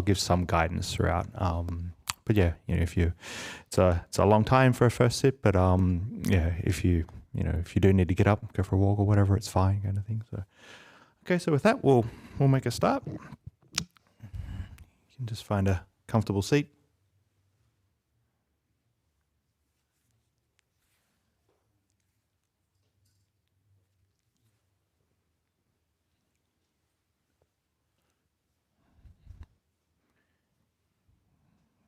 give some guidance throughout. But yeah, if it's a long time for a first sit, but yeah, if you do need to get up, go for a walk or whatever, it's fine, kind of thing. So okay, so with that, we'll make a start. You can just find a comfortable seat.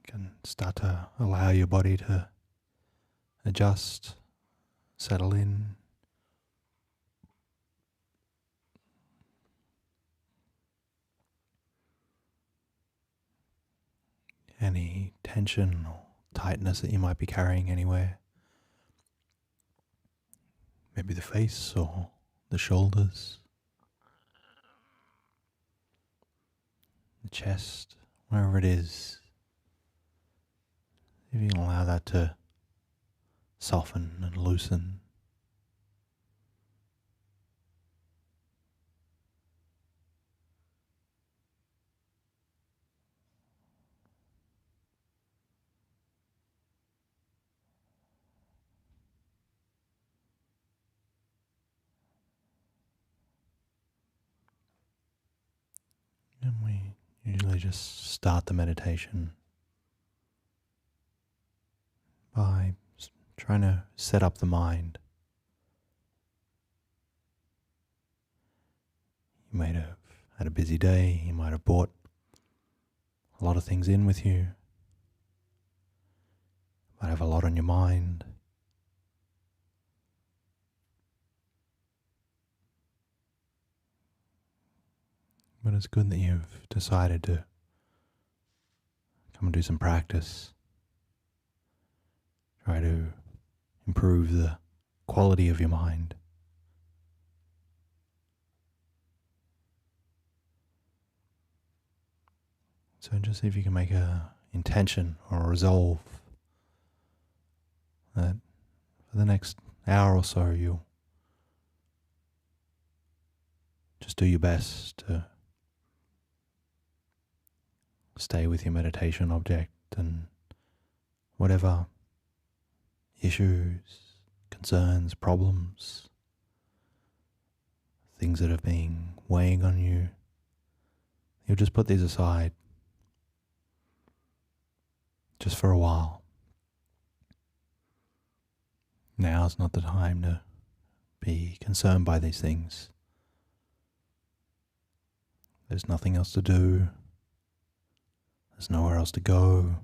You can start to allow your body to adjust, settle in. Any tension or tightness that you might be carrying anywhere. Maybe the face or the shoulders, the chest, wherever it is. If you can allow that to soften and loosen. And we usually just start the meditation by trying to set up the mind. You might have had a busy day, you might have brought a lot of things in with you, might have a lot on your mind. But it's good that you've decided to come and do some practice. Try to improve the quality of your mind. So just see if you can make a intention or a resolve that for the next hour or so you'll just do your best to stay with your meditation object, and whatever issues, concerns, problems, things that have been weighing on you, you'll just put these aside just for a while. Now's not the time to be concerned by these things. There's nothing else to do. There's nowhere else to go.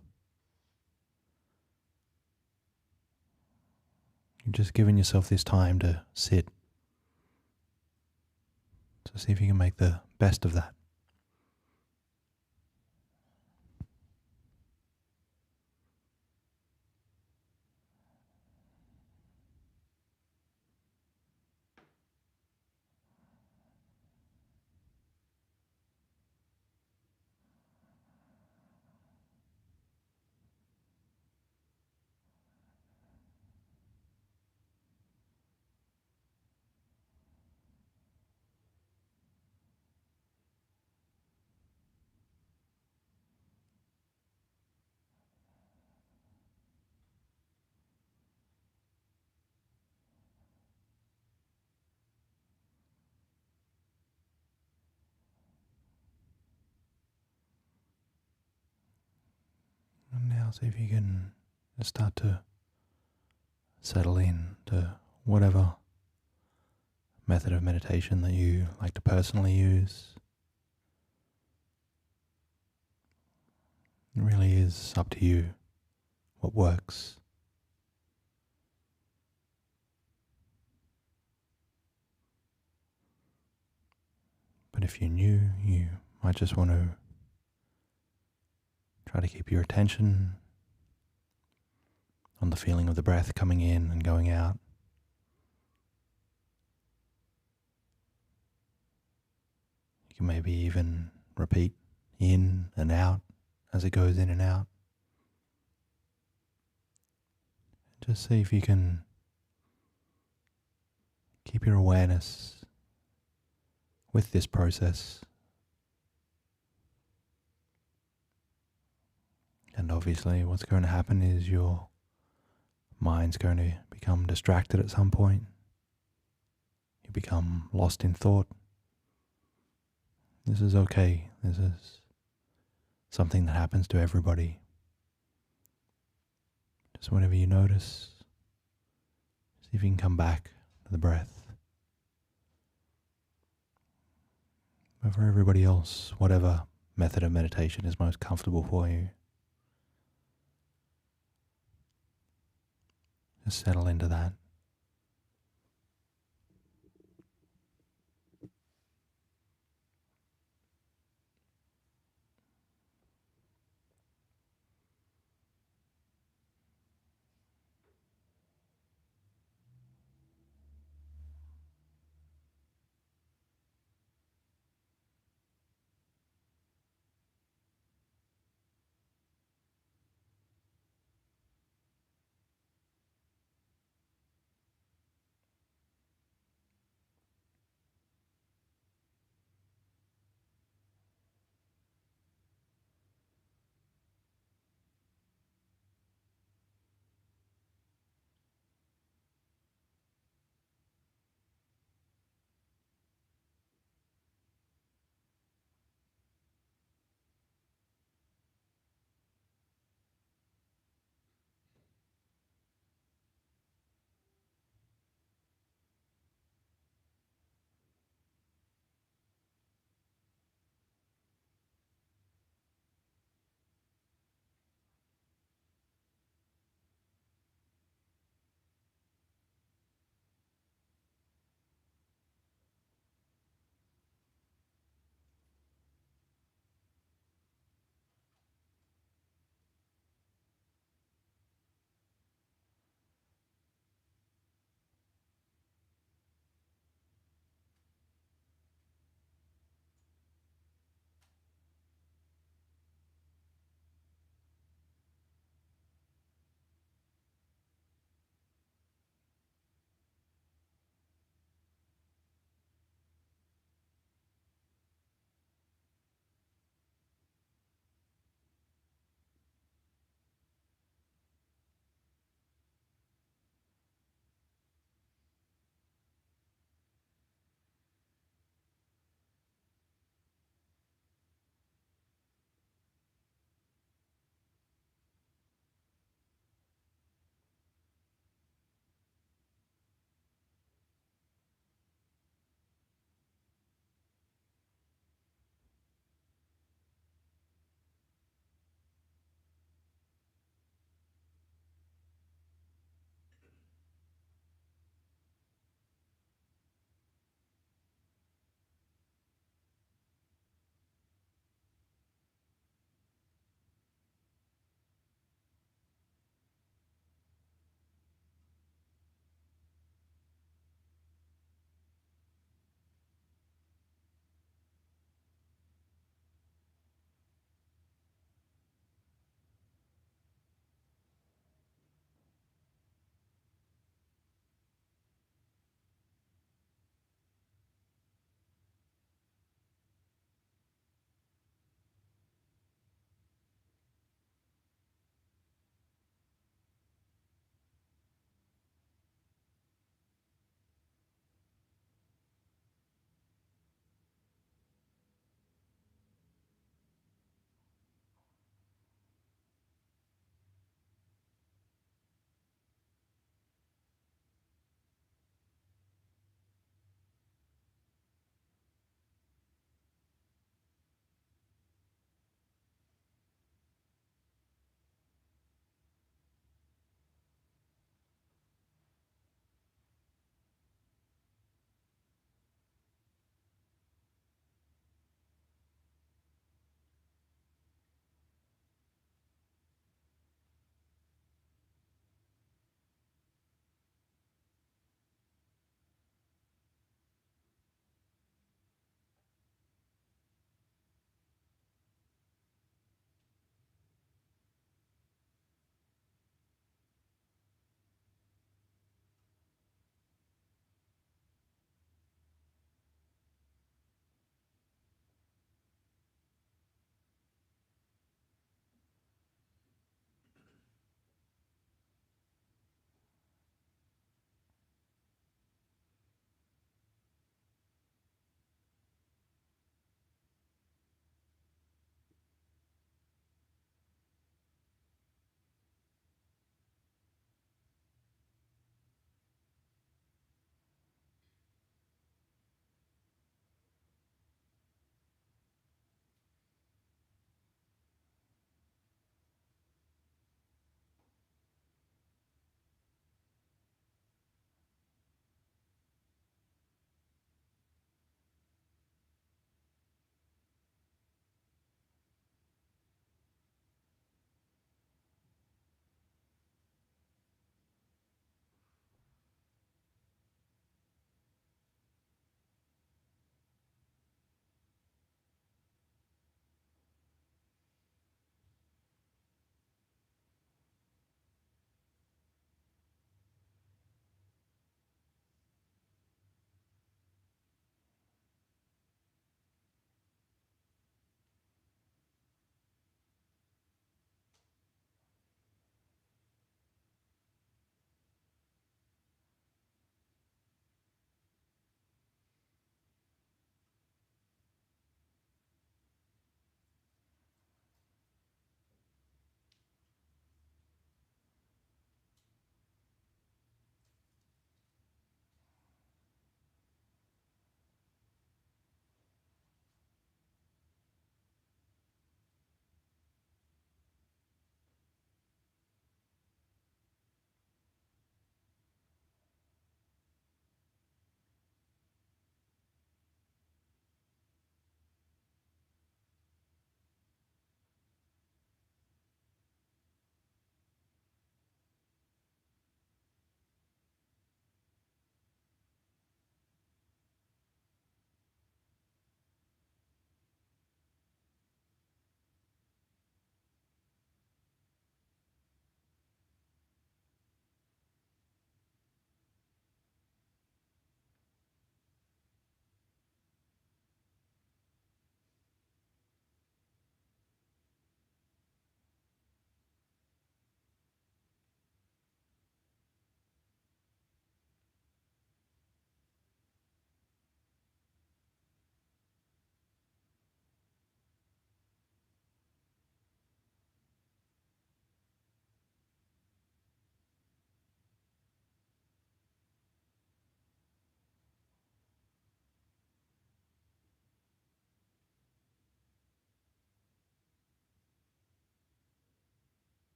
You're just giving yourself this time to sit. So see if you can make the best of that. And now see if you can just start to settle in to whatever method of meditation that you like to personally use. It really is up to you what works. But if you're new, you might just want to try to keep your attention on the feeling of the breath coming in and going out. You can maybe even repeat in and out as it goes in and out. Just see if you can keep your awareness with this process. And obviously what's going to happen is your mind's going to become distracted at some point. You become lost in thought. This is okay. This is something that happens to everybody. Just whenever you notice, see if you can come back to the breath. But for everybody else, whatever method of meditation is most comfortable for you, just settle into that.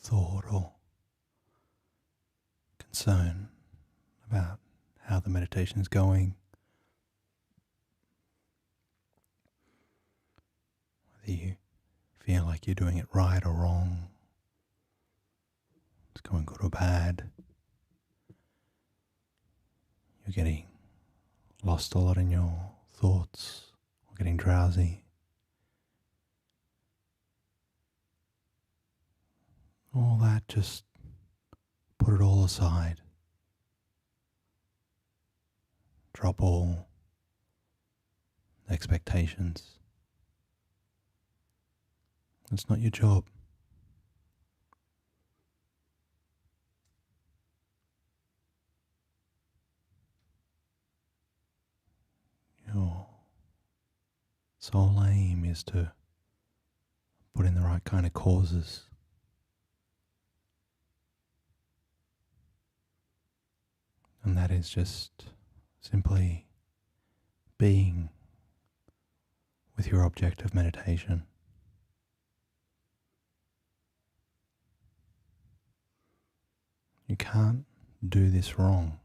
thought or concern about how the meditation is going, whether you feel like you're doing it right or wrong, it's going good or bad, you're getting lost a lot in your thoughts or getting drowsy. All that, just put it all aside. Drop all expectations. It's not your job. Your sole aim is to put in the right kind of causes. And that is just simply being with your object of meditation. You can't do this wrong.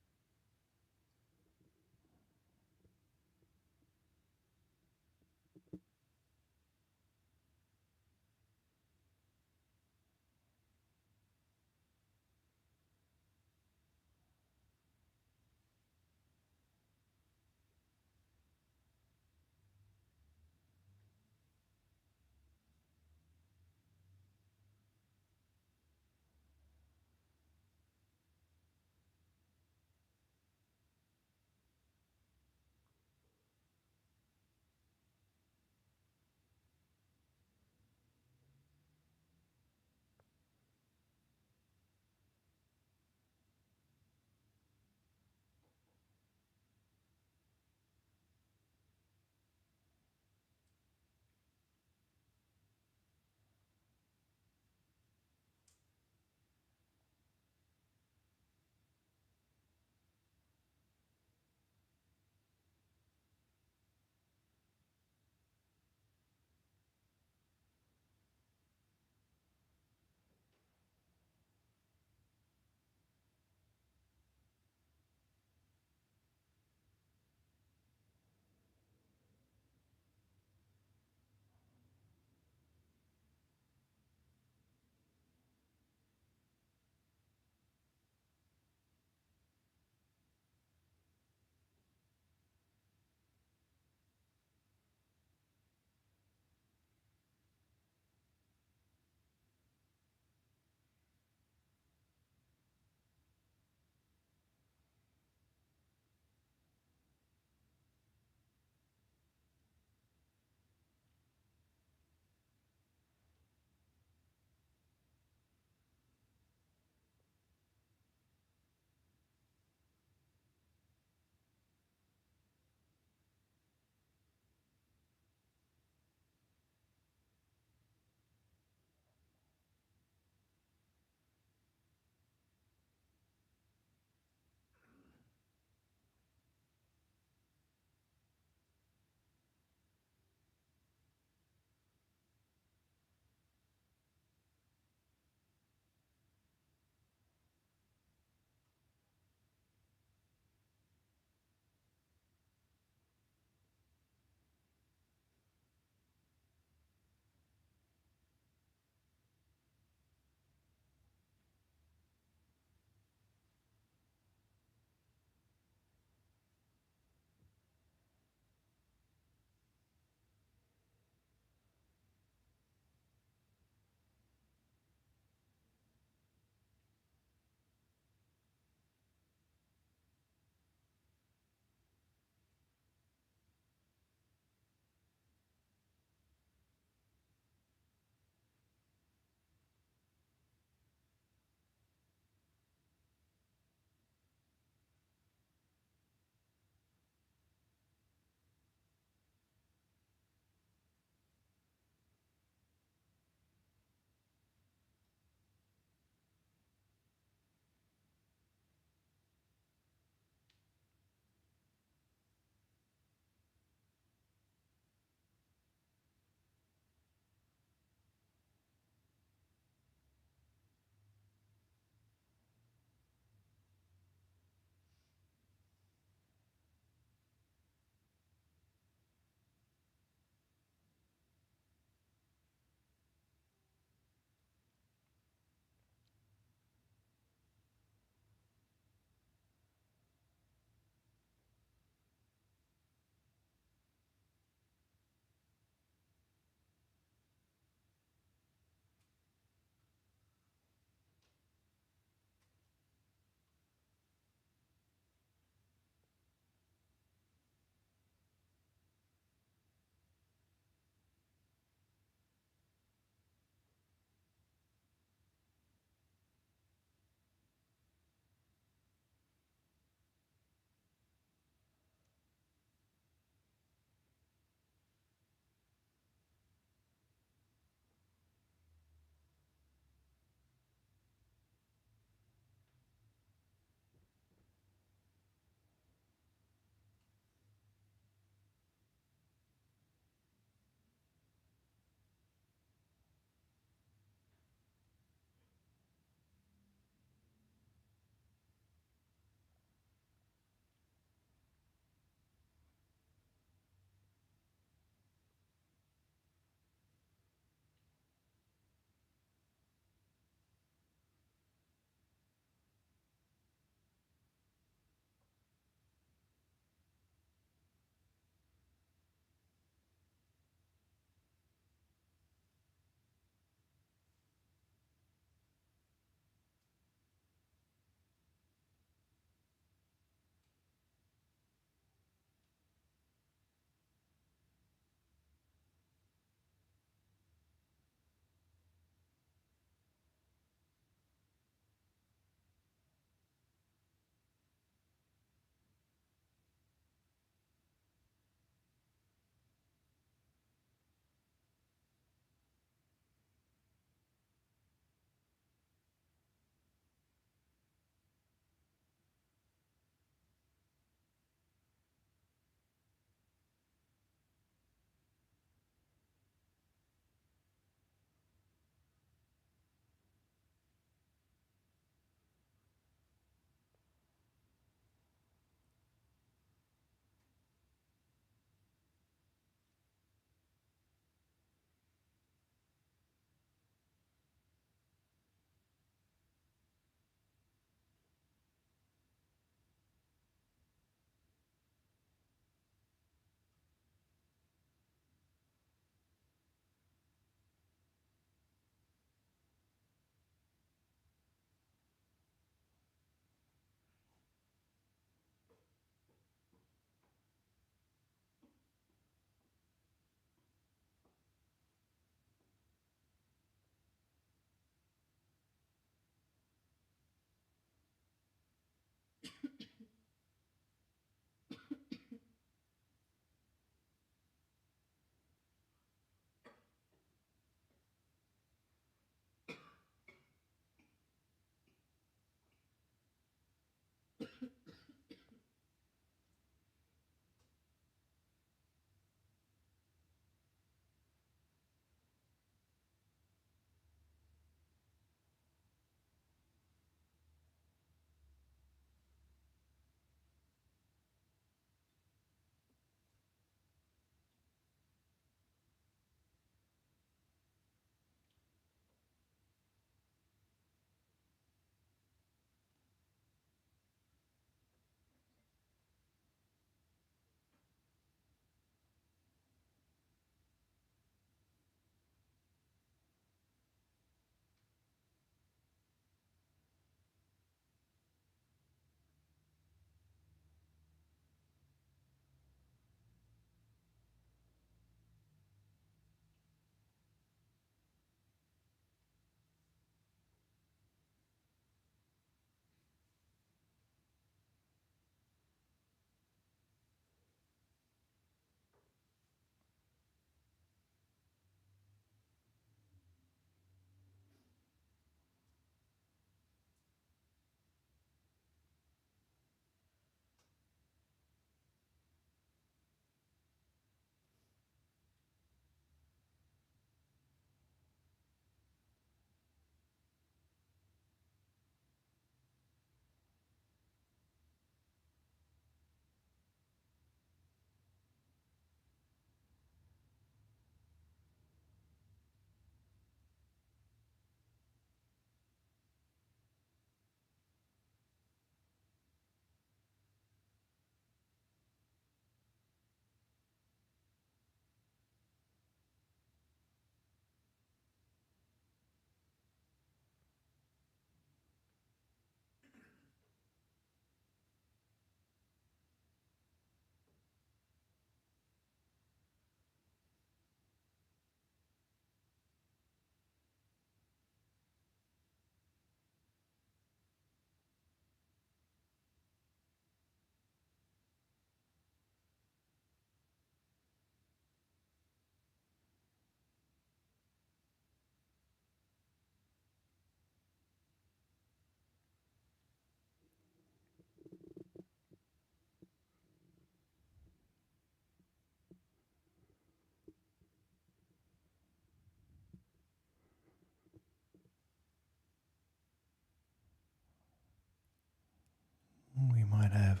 might have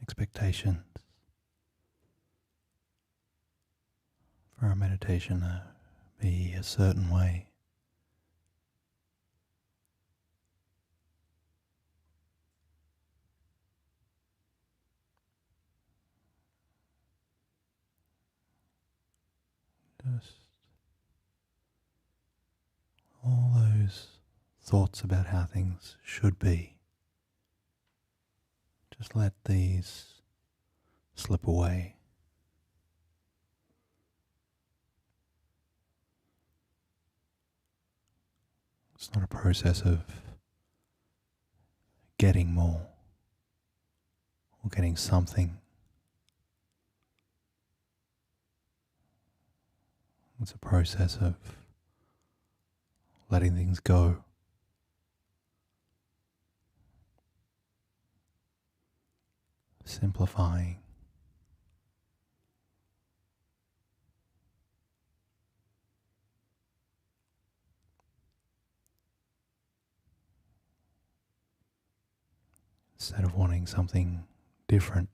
expectations for our meditation to be a certain way. Just all those thoughts about how things should be. Just let these slip away. It's not a process of getting more or getting something. It's a process of letting things go. Simplifying. Instead of wanting something different,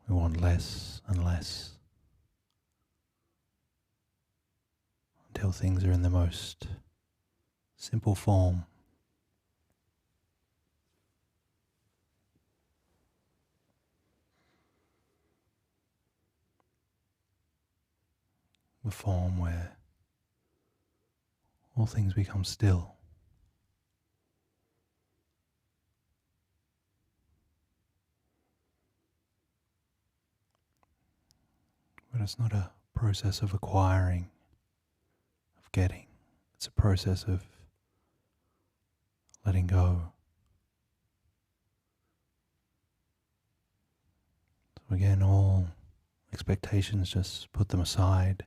we want less and less until things are in the most simple form. The form where all things become still. But it's not a process of acquiring, of getting. It's a process of letting go. So again, all expectations, just put them aside.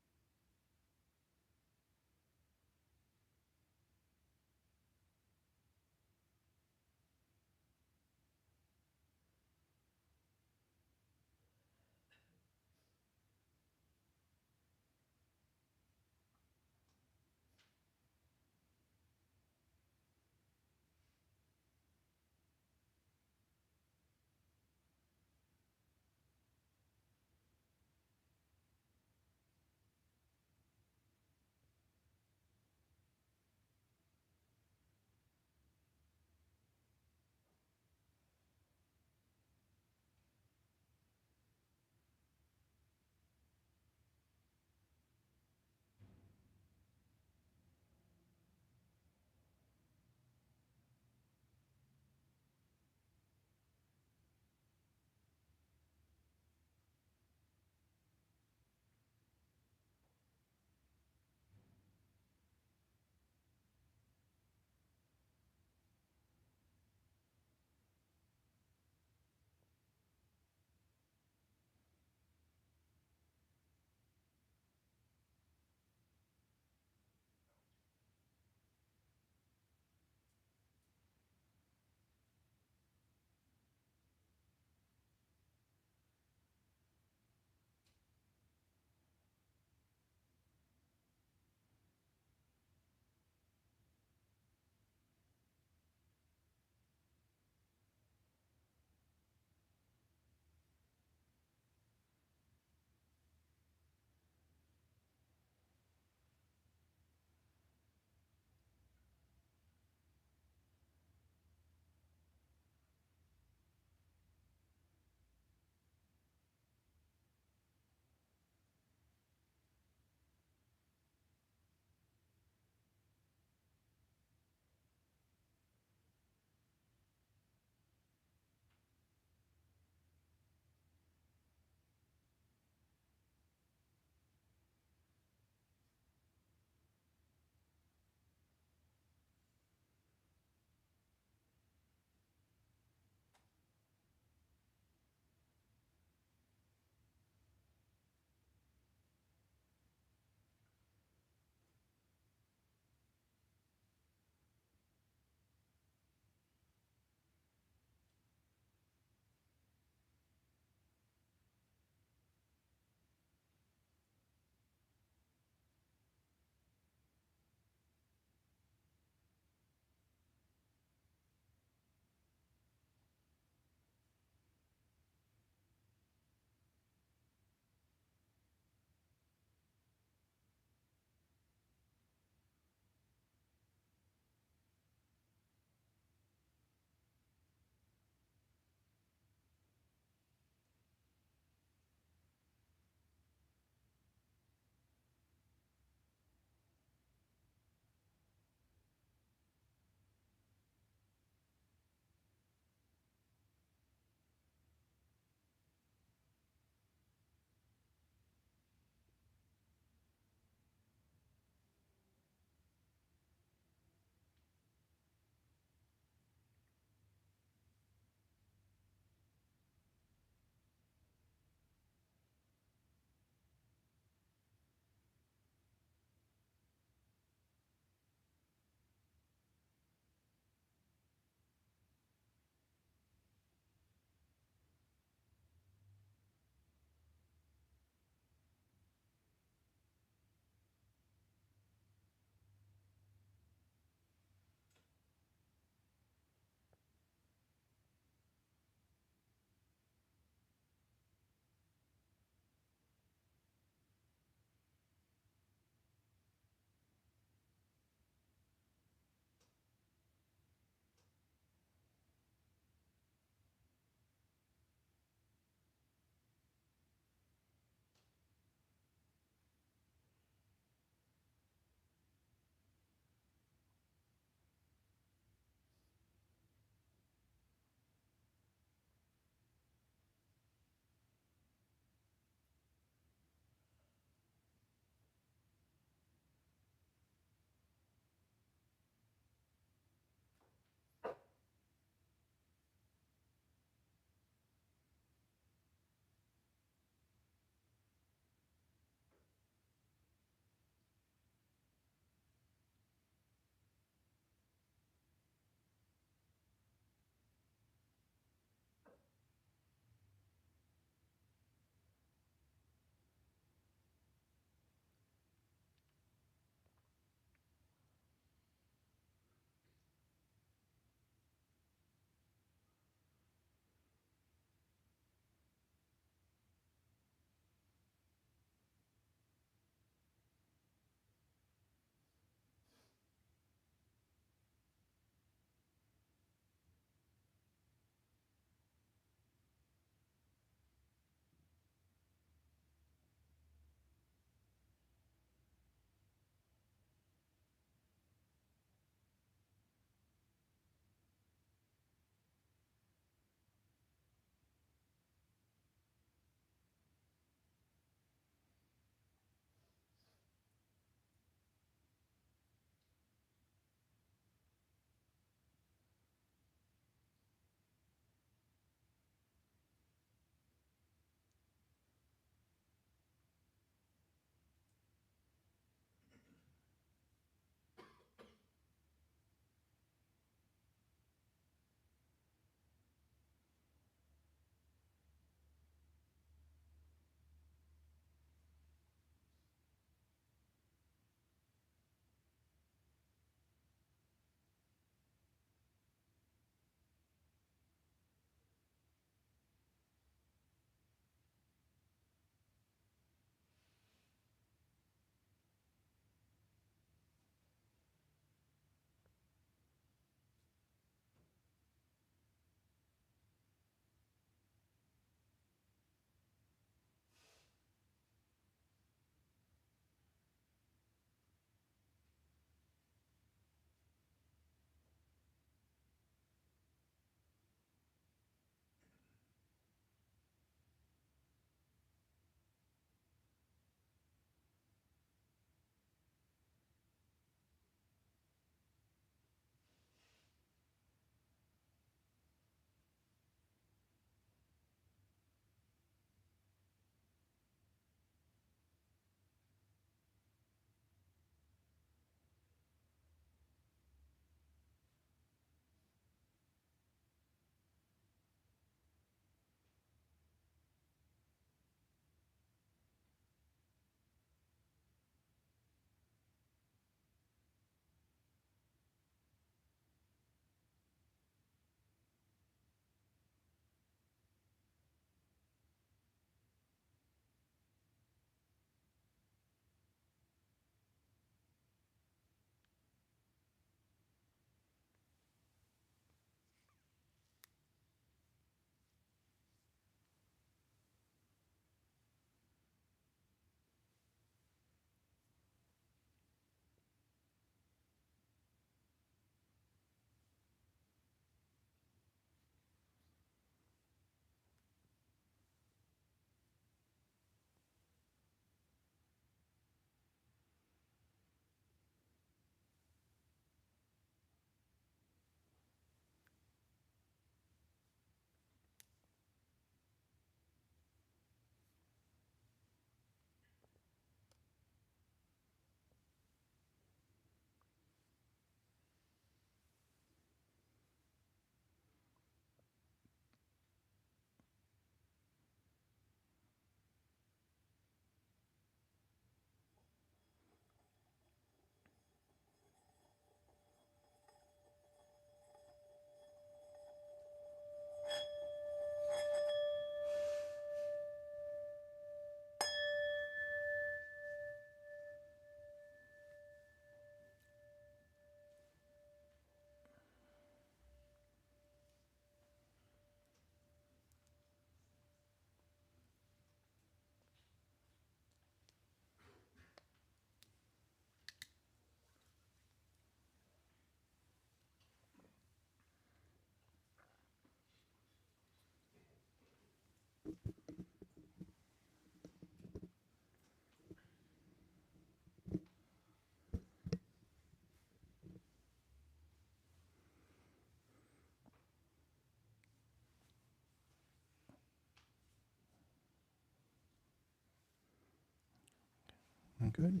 Good.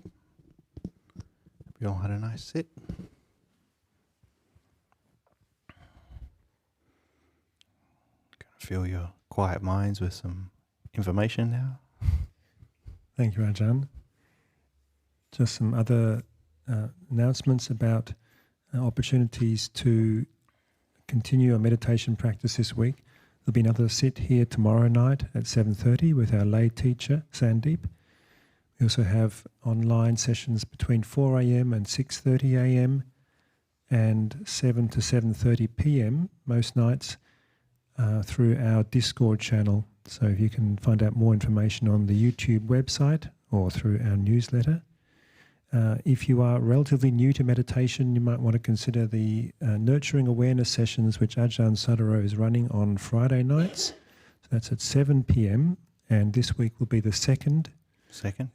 We all had a nice sit. Gonna fill your quiet minds with some information now. Thank you, Ajahn. Just some other announcements about opportunities to continue our meditation practice this week. There'll be another sit here tomorrow night at 7:30 with our lay teacher, Sandeep. We also have online sessions between 4 a.m. and 6:30 a.m. and 7 to 7:30 p.m. most nights through our Discord channel. So you can find out more information on the YouTube website or through our newsletter. If you are relatively new to meditation, you might want to consider the Nurturing Awareness sessions which Ajahn Sādaro is running on Friday nights. So that's at 7 p.m. and this week will be the second,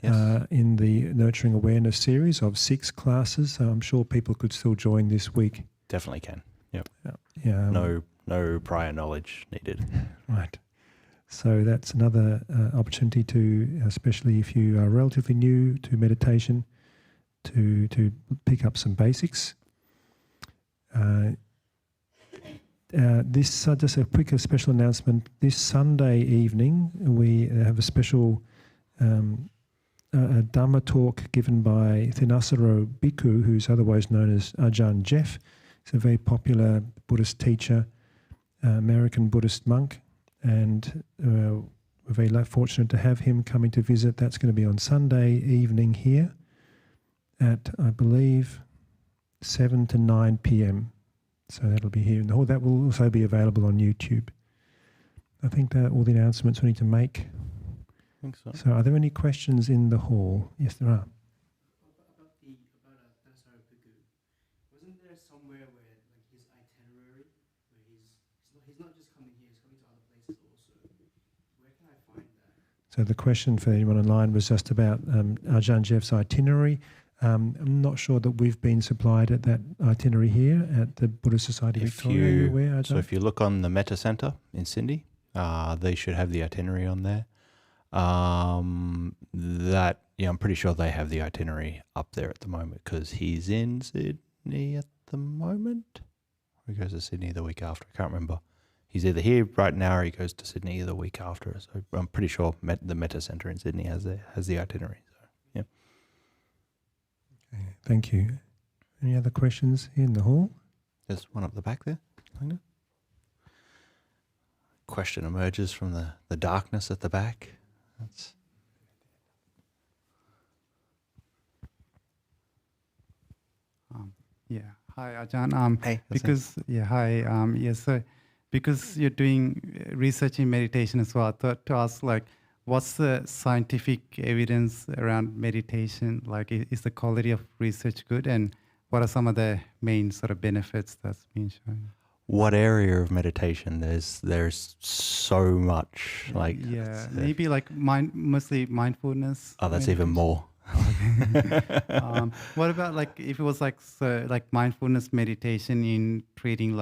yes. In the Nurturing Awareness series of 6 classes. So I'm sure people could still join this week. Definitely can. Yep. No prior knowledge needed. Right. So that's another opportunity to, especially if you are relatively new to meditation, to pick up some basics. This just a quick special announcement. This Sunday evening we have a special a Dhamma talk given by Sādaro Bhikkhu, who's otherwise known as Ajahn Jeff. He's a very popular Buddhist teacher, American Buddhist monk, and we're very fortunate to have him coming to visit. That's going to be on Sunday evening here at, I believe, 7 to 9 p.m. So that'll be here in the hall. That will also be available on YouTube. I think that all the announcements we need to make. I think so. So are there any questions in the hall? Yes, there are. About Sādaro Bhikkhu, wasn't there somewhere where like his itinerary, where he's not just coming here, he's coming to other places also? Where can I find that? So the question for anyone online was just about Ajahn Jeff's itinerary. I'm not sure that we've been supplied at that itinerary here at the Buddhist Society of Victoria. So if you look on the Metta Centre in Sydney, they should have the itinerary on there. I'm pretty sure they have the itinerary up there at the moment because he's in Sydney at the moment. Or he goes to Sydney the week after. I can't remember. He's either here right now or he goes to Sydney the week after. So I'm pretty sure the Metta Centre in Sydney has the itinerary. So yeah. Okay, thank you. Any other questions in the hall? There's one up the back there. Question emerges from the darkness at the back. Hi Ajahn. Hey. So because you're doing research in meditation as well, I thought to ask what's the scientific evidence around meditation? Like, is the quality of research good, and what are some of the main sort of benefits that's been shown? What area of meditation? There's so much. Maybe mostly mindfulness. Oh, that's even more. What about if it was mindfulness meditation in treating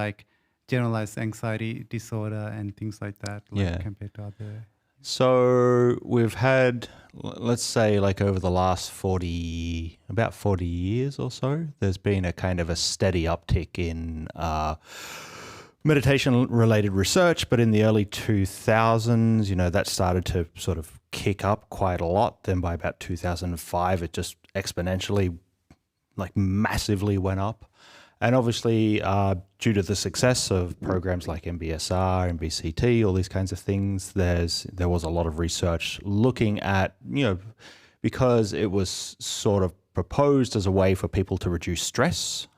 generalized anxiety disorder and things like that, compared to other? So we've had, let's say, over the last about 40 years or so, there's been a kind of a steady uptick in meditation-related research, but in the early 2000s, that started to sort of kick up quite a lot. Then by about 2005, it just exponentially, massively went up. And obviously, due to the success of programs like MBSR, MBCT, all these kinds of things, there was a lot of research looking at, because it was sort of proposed as a way for people to reduce stress,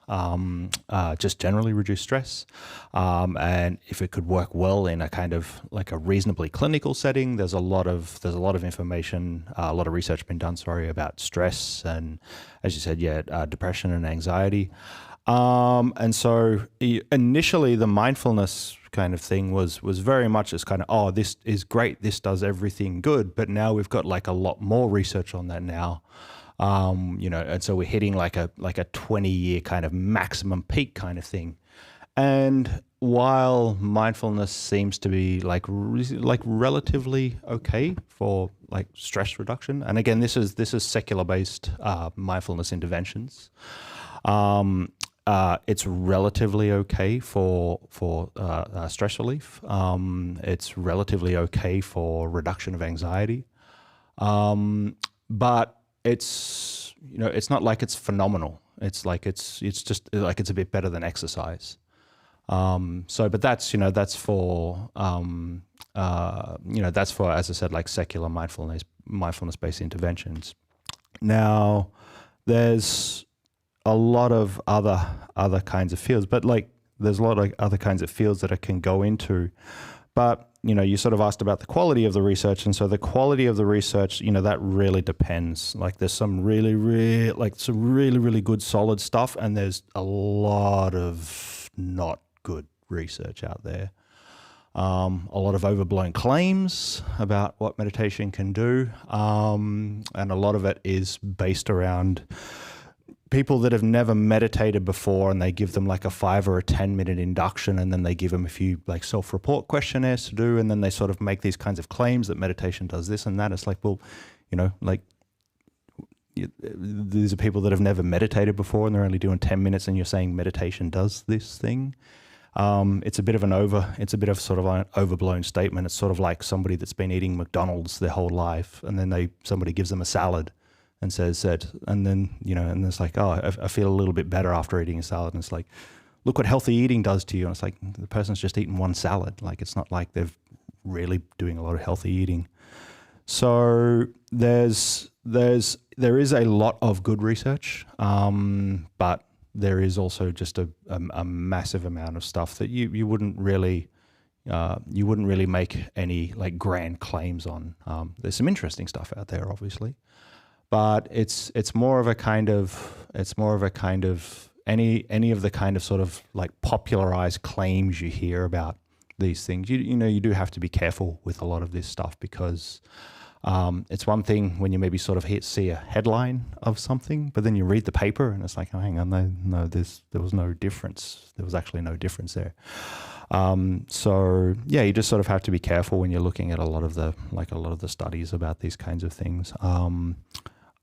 just generally reduce stress, and if it could work well in a kind of a reasonably clinical setting. There's a lot of information, a lot of research been done, about stress and, as you said, depression and anxiety. And so initially the mindfulness kind of thing was very much as kind of, oh, this is great, this does everything good, but now we've got like a lot more research on that now. And so we're hitting like a 20-year kind of maximum peak kind of thing. And while mindfulness seems to be like relatively okay for like stress reduction, and again, this is secular based mindfulness interventions. It's relatively okay for stress relief. It's relatively okay for reduction of anxiety, but it's not like it's phenomenal. It's like it's just like it's a bit better than exercise. But that's for as I said, like secular mindfulness based interventions. Now, there's a lot of other kinds of fields, but like there's a lot of other kinds of fields that I can go into. But you sort of asked about the quality of the research, and so the quality of the research, that really depends. Like there's some really good solid stuff, and there's a lot of not good research out there. A lot of overblown claims about what meditation can do, and a lot of it is based around people that have never meditated before, and they give them like a 5 or a 10-minute induction, and then they give them a few like self-report questionnaires to do, and then they sort of make these kinds of claims that meditation does this and that. It's like, well, these are people that have never meditated before, and they're only doing 10 minutes, and you're saying meditation does this thing. It's a bit of sort of an overblown statement. It's sort of like somebody that's been eating McDonald's their whole life, and then somebody gives them a salad and says that, and then, and it's like, oh, I feel a little bit better after eating a salad. And it's like, look what healthy eating does to you. And it's like, the person's just eaten one salad. Like, it's not like they're really doing a lot of healthy eating. So there is a lot of good research, but there is also just a massive amount of stuff that you wouldn't really make any like grand claims on. There's some interesting stuff out there, obviously, but it's more of a kind of any of the kind of sort of like popularized claims you hear about these things. You do have to be careful with a lot of this stuff, because it's one thing when you maybe sort of see a headline of something, but then you read the paper and it's like, oh, hang on, no, there was no difference. There was actually no difference there. So yeah, you just sort of have to be careful when you're looking at a lot of the studies about these kinds of things.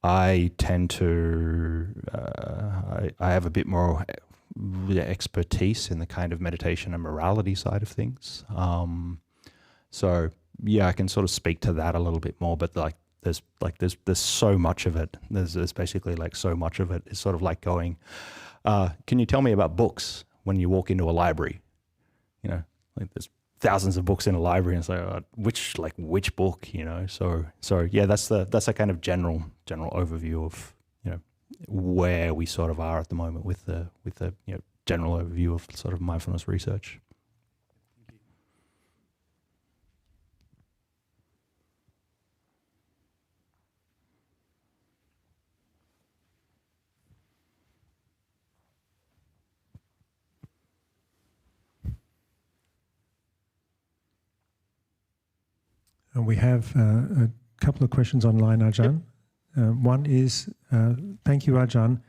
I tend to, I have a bit more expertise in the kind of meditation and morality side of things. So yeah, I can sort of speak to that a little bit more, but there's so much of it. There's basically like so much of it. It's sort of like going, can you tell me about books when you walk into a library? Like there's thousands of books in a library, and it's like, which book, So yeah, that's a kind of general overview of, where we sort of are at the moment with the general overview of sort of mindfulness research. And we have a couple of questions online, Ajahn. Yep. One is, thank you, Ajahn.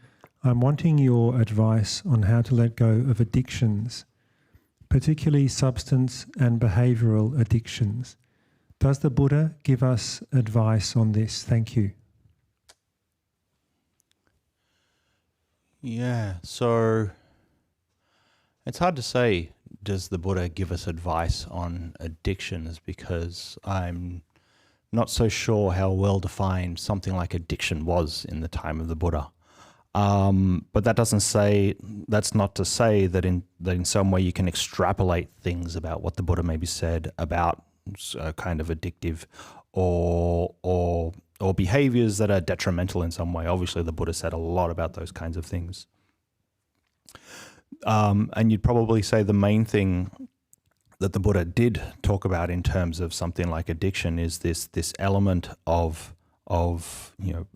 I'm wanting your advice on how to let go of addictions, particularly substance and behavioural addictions. Does the Buddha give us advice on this? Thank you. Yeah, so it's hard to say, does the Buddha give us advice on addictions, because I'm not so sure how well defined something like addiction was in the time of the Buddha. But that's not to say that in some way you can extrapolate things about what the Buddha maybe said about kind of addictive or behaviors that are detrimental in some way. Obviously, the Buddha said a lot about those kinds of things. And you'd probably say the main thing that the Buddha did talk about in terms of something like addiction is this element of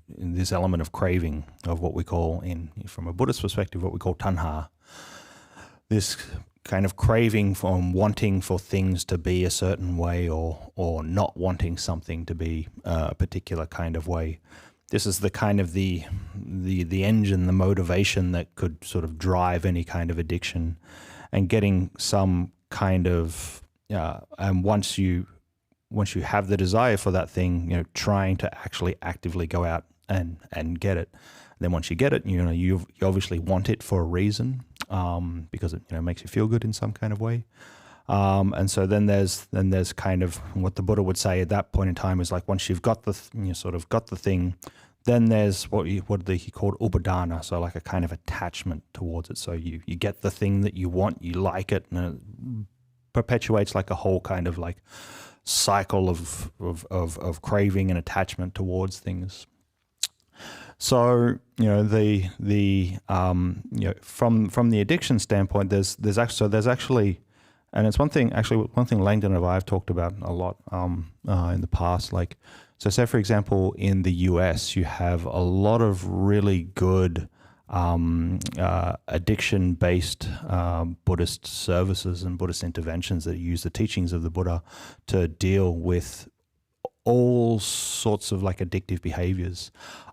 this element of craving, of what we call from a Buddhist perspective, what we call tanha. This kind of craving from wanting for things to be a certain way, or not wanting something to be a particular kind of way. This is the kind of the engine, the motivation that could sort of drive any kind of addiction, and getting some kind of and once you have the desire for that thing, trying to actually actively go out and get it. And then once you get it, you obviously want it for a reason, because it makes you feel good in some kind of way. And so then there's kind of what the Buddha would say at that point in time is like, once you've got sort of got the thing, then there's what he called upadana, so like a kind of attachment towards it. So you get the thing that you want, you like it, and it perpetuates like a whole kind of like cycle of craving and attachment towards things. So from the addiction standpoint, there's actually, and it's one thing Langdon and I have talked about a lot in the past. Like, so say for example, in the US, you have a lot of really good addiction-based Buddhist services and Buddhist interventions that use the teachings of the Buddha to deal with all sorts of like addictive behaviors.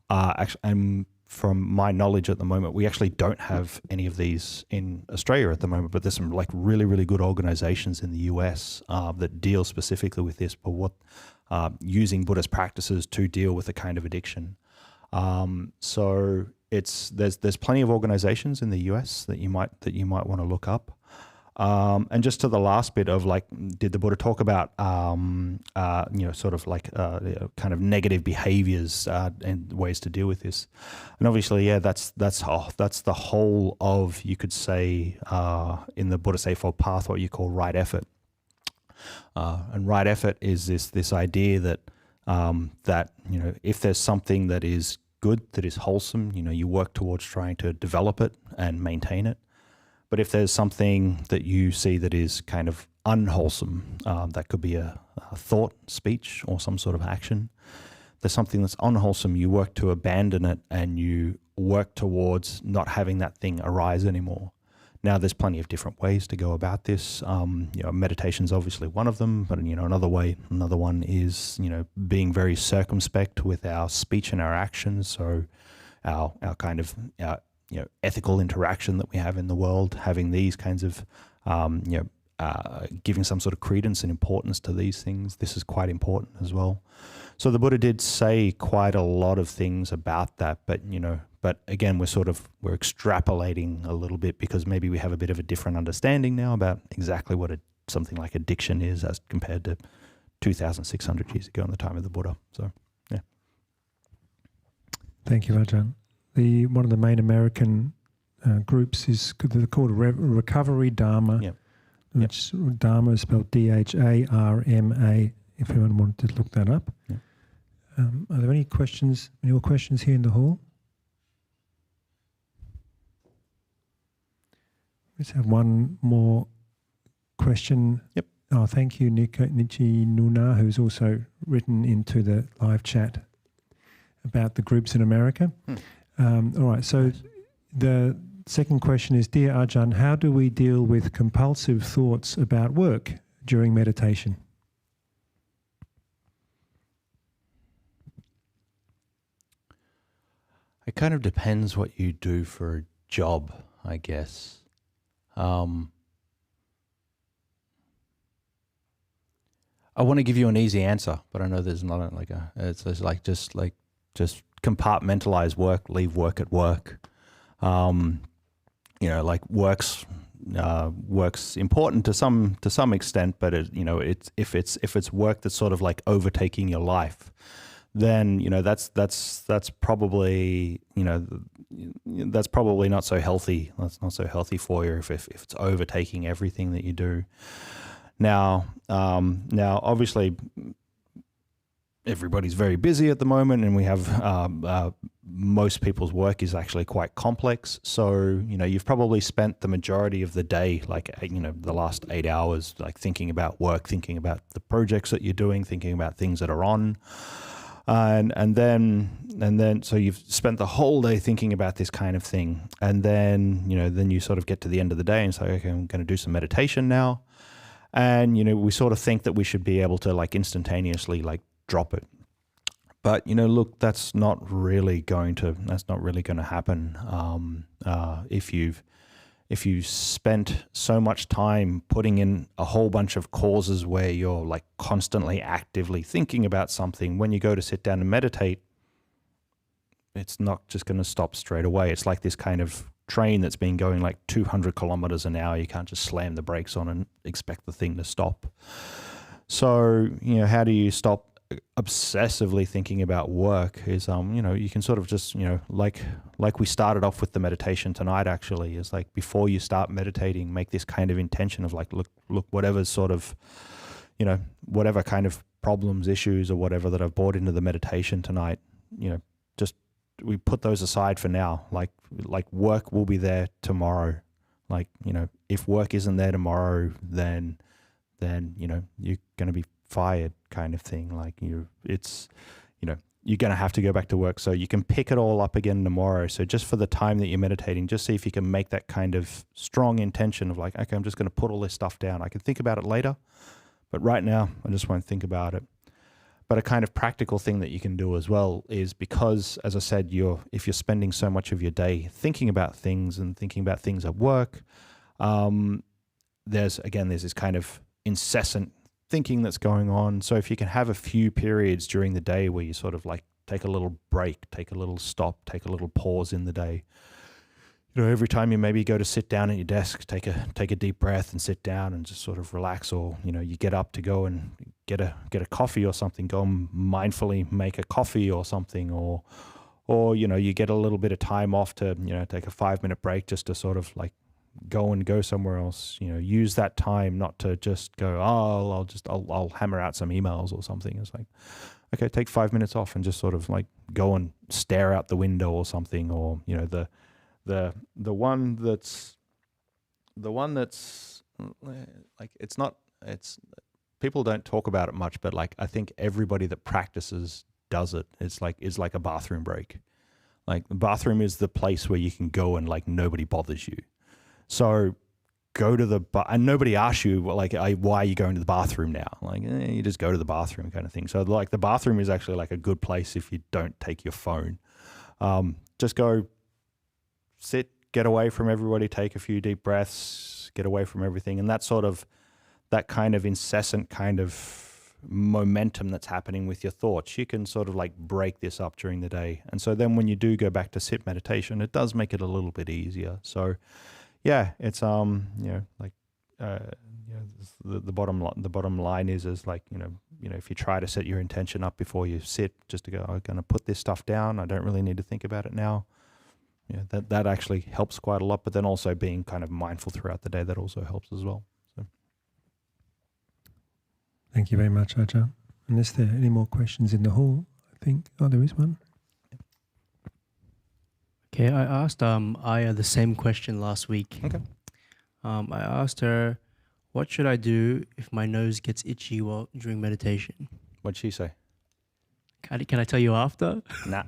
And from my knowledge at the moment, we actually don't have any of these in Australia at the moment, but there's some like really, really good organizations in the US that deal specifically with this, but using Buddhist practices to deal with a kind of addiction. So there's plenty of organizations in the US that you might want to look up. And just to the last bit of like, did the Buddha talk about sort of like kind of negative behaviors and ways to deal with this? And obviously, yeah, that's the whole of, you could say, in the Buddhist Eightfold Path, what you call right effort. And right effort is this idea that if there's something that is good, that is wholesome, you work towards trying to develop it and maintain it. But if there's something that you see that is kind of unwholesome, that could be a thought, speech, or some sort of action. There's something that's unwholesome, you work to abandon it, and you work towards not having that thing arise anymore. Now, there's plenty of different ways to go about this. Meditation's obviously one of them, but another one is being very circumspect with our speech and our actions. So our kind of ethical interaction that we have in the world, having these kinds of giving some sort of credence and importance to these things. This is quite important as well. So the Buddha did say quite a lot of things about that, but again, we're extrapolating a little bit because maybe we have a bit of a different understanding now about exactly what something like addiction is as compared to 2,600 years ago in the time of the Buddha. So, yeah. Thank you, Ajahn. One of the main American groups is called Recovery Dhamma, Yep. which Dhamma is spelled Dharma, if anyone wanted to look that up. Yep. Are there any more questions here in the hall? Let's have one more question. Yep. Oh, thank you, Nichi Nuna, who's also written into the live chat about the groups in America. All right, so the second question is, Dear Ajahn, how do we deal with compulsive thoughts about work during meditation? It kind of depends what you do for a job, I guess. I want to give you an easy answer, but I know there's not it's just compartmentalize work, leave work at work. Work's important to some extent, but if it's work that's sort of like overtaking your life, then that's probably not so healthy. That's not so healthy for you if it's overtaking everything that you do. Now obviously everybody's very busy at the moment, and we have most people's work is actually quite complex. So you've probably spent the majority of the day, the last 8 hours, like thinking about work, thinking about the projects that you're doing, thinking about things that are on. and then so you've spent the whole day thinking about this kind of thing, and then then you sort of get to the end of the day and say, okay, I'm going to do some meditation now, and we sort of think that we should be able to like instantaneously like drop it, but look, that's not really going to happen. If you spent so much time putting in a whole bunch of causes where you're like constantly actively thinking about something, when you go to sit down and meditate, it's not just going to stop straight away. It's like this kind of train that's been going like 200 kilometers an hour. You can't just slam the brakes on and expect the thing to stop. So, how do you stop obsessively thinking about work is, you can sort of just, like we started off with the meditation tonight, actually, is like before you start meditating, make this kind of intention of like, look, whatever sort of, whatever kind of problems, issues or whatever that I've brought into the meditation tonight, just we put those aside for now. Like work will be there tomorrow. Like, if work isn't there tomorrow, then you're going to be fired, kind of thing. Like you're going to have to go back to work, so you can pick it all up again tomorrow. So just for the time that you're meditating, just see if you can make that kind of strong intention of like, okay, I'm just going to put all this stuff down. I can think about it later, but right now I just won't think about it. But a kind of practical thing that you can do as well is, because, as I said, if you're spending so much of your day thinking about things and thinking about things at work, there's this kind of incessant thinking that's going on. So if you can have a few periods during the day where you sort of like take a little break, take a little stop, take a little pause in the day. Every time you maybe go to sit down at your desk, take a deep breath and sit down and just sort of relax, or you get up to go and get a coffee or something, go and mindfully make a coffee or something, or you get a little bit of time off to take a 5-minute break just to sort of like go somewhere else. Use that time not to just go, I'll hammer out some emails or something. It's like, okay, take 5 minutes off and just sort of like go and stare out the window or something, or the one that's like, it's people don't talk about it much, but like I think everybody that practices does it. It's like a bathroom break. Like the bathroom is the place where you can go and like nobody bothers you. So go to and nobody asks you like, why are you going to the bathroom now? Like, you just go to the bathroom, kind of thing. So like the bathroom is actually like a good place if you don't take your phone. Just go sit, get away from everybody, take a few deep breaths, get away from everything. And that kind of incessant kind of momentum that's happening with your thoughts, you can sort of like break this up during the day. And so then when you do go back to sit meditation, it does make it a little bit easier. So yeah, it's the bottom line is like, if you try to set your intention up before you sit, just to go, I'm going to put this stuff down, I don't really need to think about it now. That actually helps quite a lot. But then also being kind of mindful throughout the day, that also helps as well. So. Thank you very much, Ajahn. Unless there are any more questions in the hall, I think, there is one. Okay, I asked Aya the same question last week. Okay. I asked her, what should I do if my nose gets itchy during meditation? What'd she say? Can I tell you after? Nah.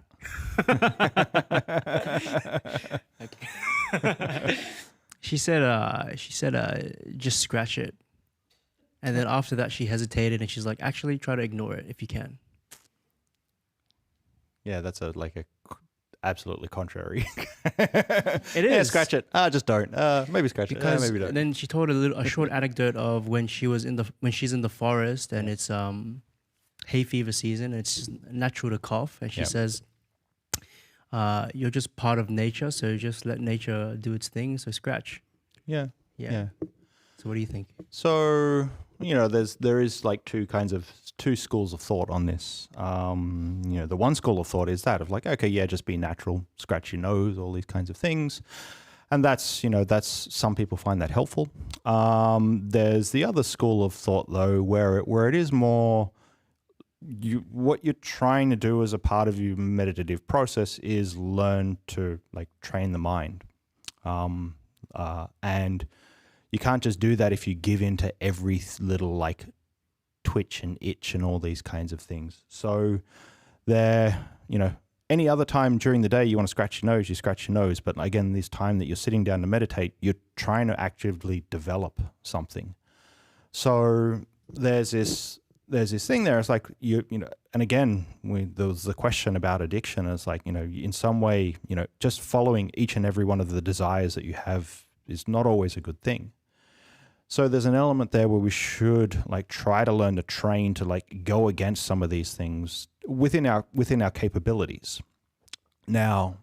She said just scratch it. And then after that she hesitated and she's like, actually try to ignore it if you can. Yeah, that's absolutely contrary. It is. Yeah, scratch it. Just don't. Maybe scratch it. Maybe don't. And then she told a short anecdote of when she's in the forest and it's hay fever season. It's just natural to cough, and she says, "You're just part of nature, so just let nature do its thing. So scratch." Yeah. So what do you think? So there is like two schools of thought on this. The one school of thought is that of like, okay, yeah, just be natural, scratch your nose, all these kinds of things. And that's some people find that helpful. There's the other school of thought though, where it is more, what you're trying to do as a part of your meditative process is learn to like train the mind. And you can't just do that if you give in to every little like twitch and itch and all these kinds of things. So There, any other time during the day you want to scratch your nose, you scratch your nose. But again, this time that you're sitting down to meditate, you're trying to actively develop something. So there's this thing there. It's like and again, there was the question about addiction. It's like, in some way, just following each and every one of the desires that you have is not always a good thing. So there's an element there where we should try to learn to train to go against some of these things within our capabilities. Now,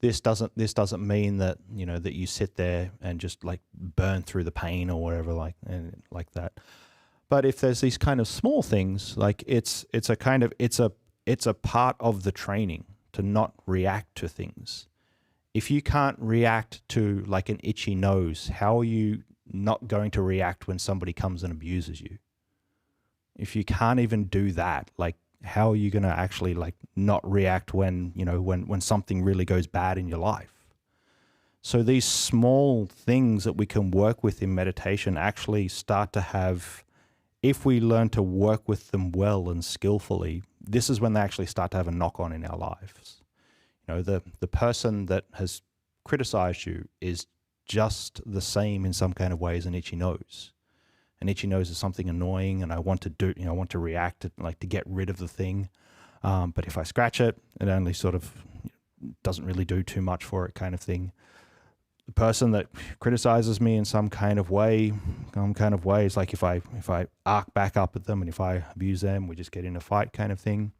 this doesn't mean that that you sit there and just burn through the pain or whatever like that. But if there's these kind of small things, it's a part of the training to not react to things. If you can't react to an itchy nose, how are you not going to react when somebody comes and abuses you? If you can't even do that, how are you going to actually not react when something really goes bad in your life? So these small things that we can work with in meditation actually start to have, if we learn to work with them well and skillfully, this is when they actually start to have a knock-on in our lives. The person that has criticized you is just the same in some kind of way as an itchy nose. An itchy nose is something annoying, and I want to react to get rid of the thing. But if I scratch it, it only sort of doesn't really do too much for it, kind of thing. The person that criticizes me in some kind of way is like if I arc back up at them and if I abuse them, we just get in a fight, kind of thing.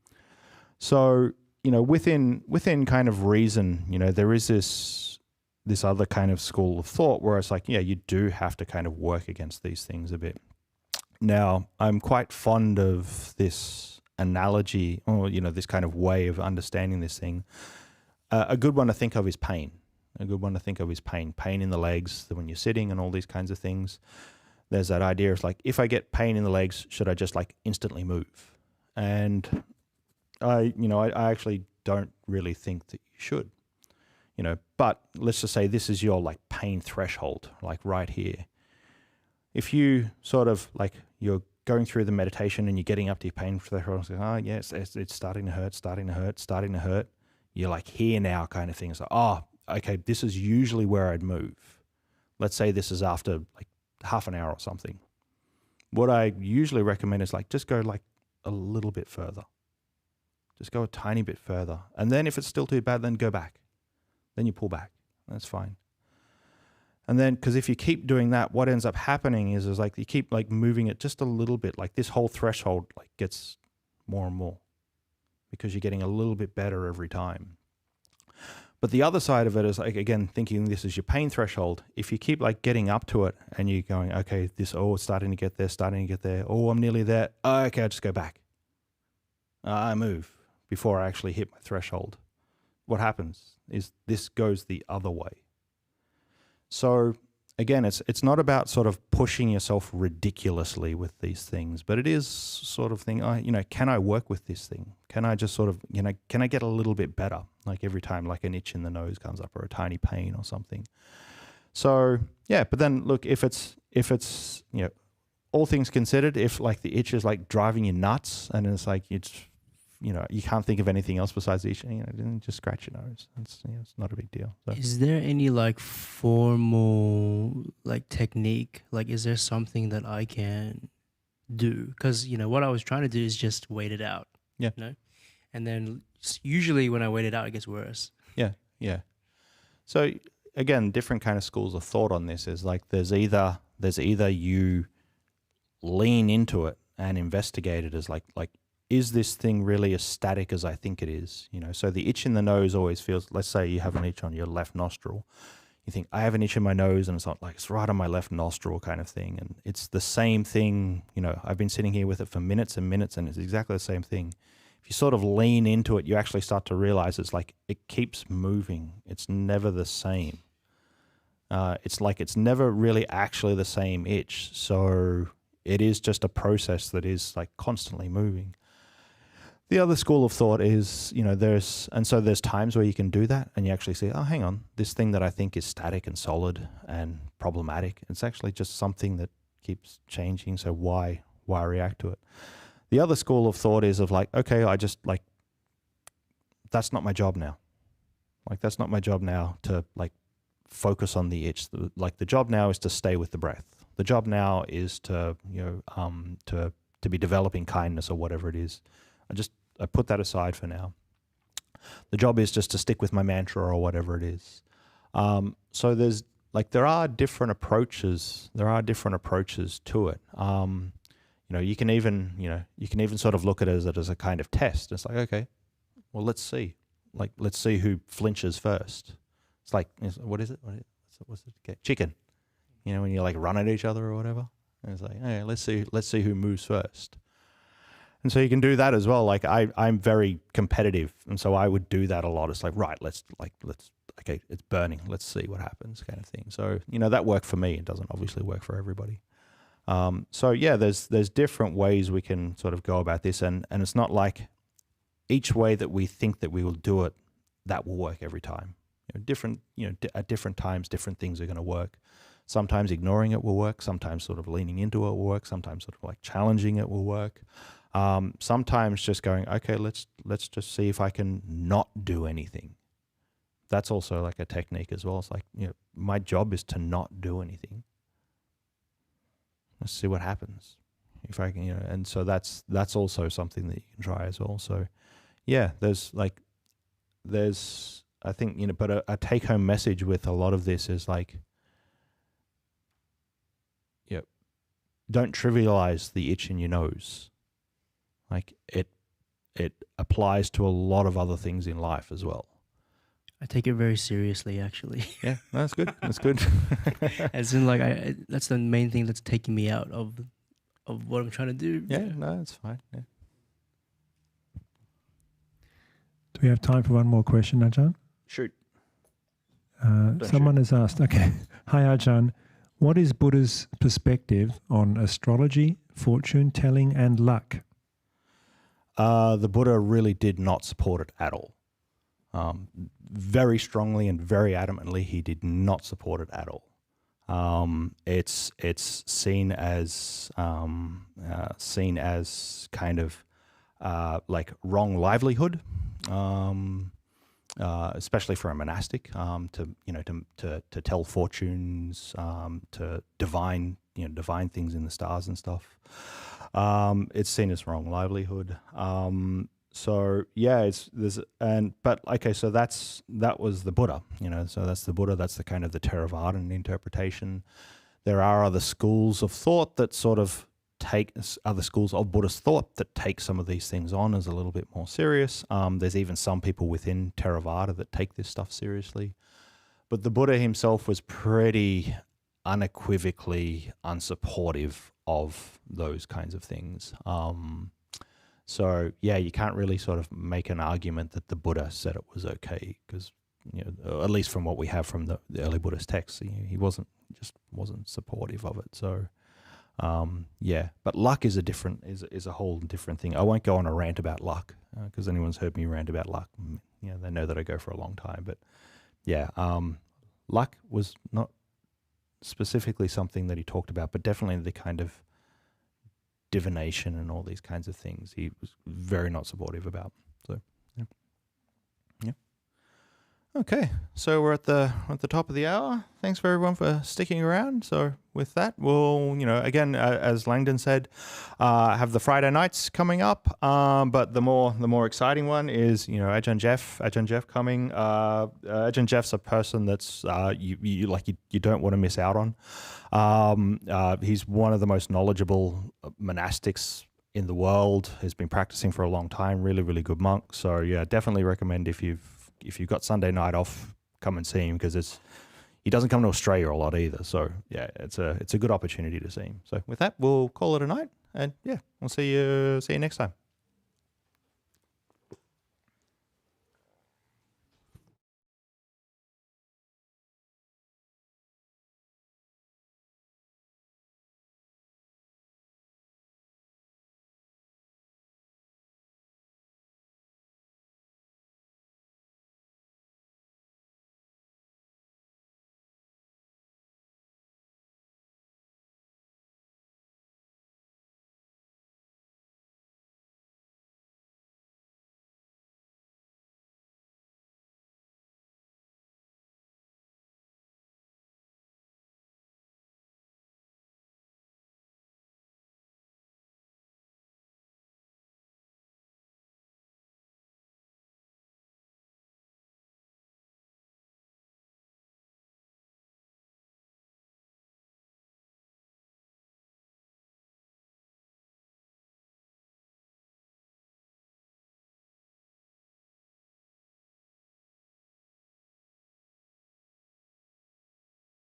So within kind of reason, there is this other kind of school of thought where it's you do have to kind of work against these things a bit. Now, I'm quite fond of this analogy, or this kind of way of understanding this thing. A good one to think of is pain. Pain in the legs when you're sitting and all these kinds of things. There's that idea of if I get pain in the legs, should I just instantly move? And I actually don't really think that you should, but let's just say this is your pain threshold, right here. If you sort of you're going through the meditation and you're getting up to your pain threshold, yes, it's starting to hurt. You're here now, kind of thing. It's okay, this is usually where I'd move. Let's say this is after half an hour or something. What I usually recommend is just go a little bit further. Just go a tiny bit further. And then if it's still too bad, then go back. Then you pull back. That's fine. And then, because if you keep doing that, what ends up happening is you keep moving it just a little bit. This whole threshold gets more and more because you're getting a little bit better every time. But the other side of it is again, thinking this is your pain threshold. If you keep getting up to it and you're going, okay, it's starting to get there. Oh, I'm nearly there. Oh, okay, I'll just go back. I move before I actually hit my threshold. What happens is this goes the other way. So again, it's not about sort of pushing yourself ridiculously with these things, but it is sort of thing, can I work with this thing? Can I just sort of, can I get a little bit better? Every time an itch in the nose comes up or a tiny pain or something. So yeah, but then look, if it's all things considered, if the itch is driving you nuts and it's you can't think of anything else besides the itch, just scratch your nose. It's not a big deal. So. Is there any formal technique? Is there something that I can do? Because what I was trying to do is just wait it out. Yeah. And then usually when I wait it out, it gets worse. Yeah. So again, different kind of schools of thought on this is there's either you lean into it and investigate it as is this thing really as static as I think it is? So the itch in the nose always feels, let's say you have an itch on your left nostril. You think, I have an itch in my nose and it's not it's right on my left nostril kind of thing. And it's the same thing, I've been sitting here with it for minutes and minutes and it's exactly the same thing. If you sort of lean into it, you actually start to realize it's it keeps moving. It's never the same. It's never really actually the same itch. So it is just a process that is constantly moving. The other school of thought is, there's times where you can do that and you actually say, oh, hang on, this thing that I think is static and solid and problematic, it's actually just something that keeps changing. So why react to it? The other school of thought is of like, okay, I just like, that's not my job now. Like, that's not my job now to like focus on the itch. Like, the job now is to stay with the breath. The job now is to, to be developing kindness or whatever it is. I put that aside for now. The job is just to stick with my mantra or whatever it is. So there are different approaches. There are different approaches to it. You can even sort of look at it as a kind of test. It's like, okay, well, let's see who flinches first. It's like, what is it? What's it? Okay. Chicken. When you like run at each other or whatever. And it's like, hey, let's see who moves first. And so you can do that as well. Like I'm very competitive, and so I would do that a lot. It's like, right, let's okay, it's burning. Let's see what happens, kind of thing. So that worked for me. It doesn't obviously work for everybody. So yeah, there's different ways we can sort of go about this, and it's not like each way that we think that we will do it, that will work every time. At different times, different things are going to work. Sometimes ignoring it will work. Sometimes sort of leaning into it will work. Sometimes sort of like challenging it will work. Sometimes just going, okay, let's just see if I can not do anything. That's also like a technique as well. It's like, my job is to not do anything. Let's see what happens. If I can, and so that's also something that you can try as well. So yeah, there's I think, but a take home message with a lot of this is like, don't trivialize the itch in your nose. Like it applies to a lot of other things in life as well. I take it very seriously, actually. Yeah, no, that's good. That's good. As in, like, that's the main thing that's taking me out of what I'm trying to do. Yeah, no, it's fine. Yeah. Do we have time for one more question, Ajahn? Shoot. Someone has asked, okay, hi Ajahn, what is Buddha's perspective on astrology, fortune telling and luck? The Buddha really did not support it at all. Very strongly and very adamantly, he did not support it at all. It's seen as kind of like wrong livelihood, especially for a monastic, to tell fortunes, to divine things in the stars and stuff. It's seen as wrong livelihood. So yeah, so that was the Buddha, so that's the Buddha, that's the kind of the Theravadan interpretation. There are other schools of thought that sort of other schools of Buddhist thought that take some of these things on as a little bit more serious. There's even some people within Theravada that take this stuff seriously. But the Buddha himself was pretty unequivocally unsupportive of those kinds of things. So yeah, you can't really sort of make an argument that the Buddha said it was okay, because at least from what we have from the early Buddhist texts, he wasn't supportive of it. So yeah, but luck is a whole different thing. I won't go on a rant about luck, because anyone's heard me rant about luck, they know that I go for a long time. But yeah, luck was not specifically something that he talked about, but definitely the kind of divination and all these kinds of things he was very not supportive about. So yeah. Okay, so we're at the top of the hour. Thanks for everyone for sticking around. So with that, we'll again, as Langdon said, have the Friday nights coming up. But the more exciting one is Ajahn Jeff coming. Ajahn Jeff's a person that's you don't want to miss out on. He's one of the most knowledgeable monastics in the world. Has been practicing for a long time. Really, really good monk. So yeah, definitely recommend if you've got Sunday night off, come and see him, because he doesn't come to Australia a lot either. So yeah, it's a good opportunity to see him. So with that, we'll call it a night, and yeah, we'll see you next time.